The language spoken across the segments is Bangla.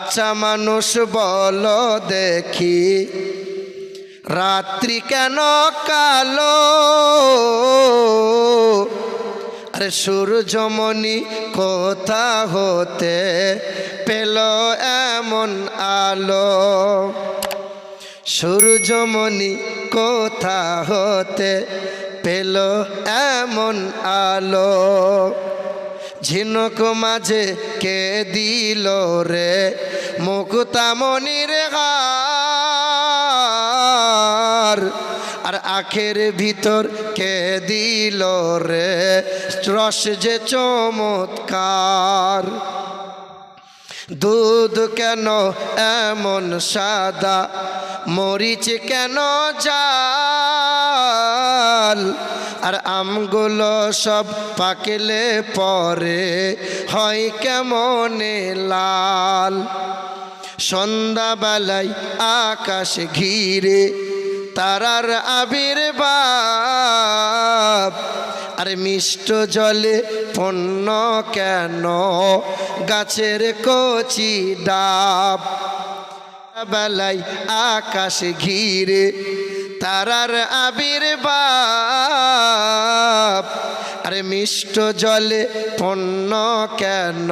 আচ্ছা মানুষ বলো দেখি, রাত্রি কেন কালো? আরে সূর্যমণি কোথা হতে পেল এমন আলো? সূর্যমণি কোথা হতে পেল এমন আলো? ঝিনুক মাঝে কে দিল রে মুক্তামণির হার? আর আখের ভিতর কে দিল রে রস যে চমৎকার? দুধ কেন এমন সাদা, মরিচ কেন জাল? আর আমগুলো সব পাকলে পরে হয় কেমনে লাল? সন্ধ্যাবেলায় আকাশ ঘিরে তারার আবির্ভাব। আর মিষ্ট জলে পণ্য কেন গাছের কচি ডাব? বেলায় আকাশ ঘিরে তারার আবির্ভাব। আরে মিষ্ট জলে পণ্য কেন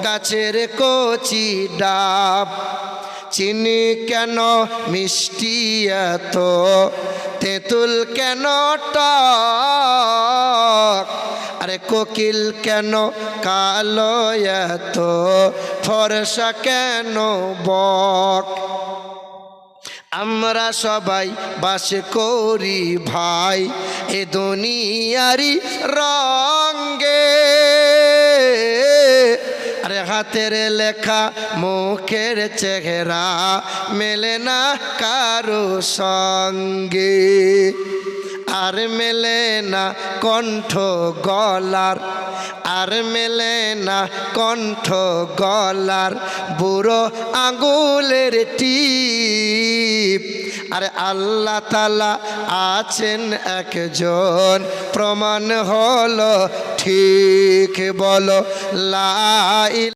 গাছের কচি ডাব? চিনি কেন মিষ্টি এত, তেঁতুল কেন টক? আরে কোকিল কেন কালো এত, ফর্সা কেন বক? আমরা সবাই বাস করি ভাই এ দুনিয়ারি রঙ্গে। আরে হাতের লেখা মুখের চেহারা মেলে না কারো সঙ্গে। আর মেলে না কণ্ঠ গলার, আর মেলে না কণ্ঠ গলার বুড়ো আঙুলের টিপ। আরে আল্লাহ তাআলা আছেন একজন, প্রমাণ হলো ঠিক। বলো লা ইলাহা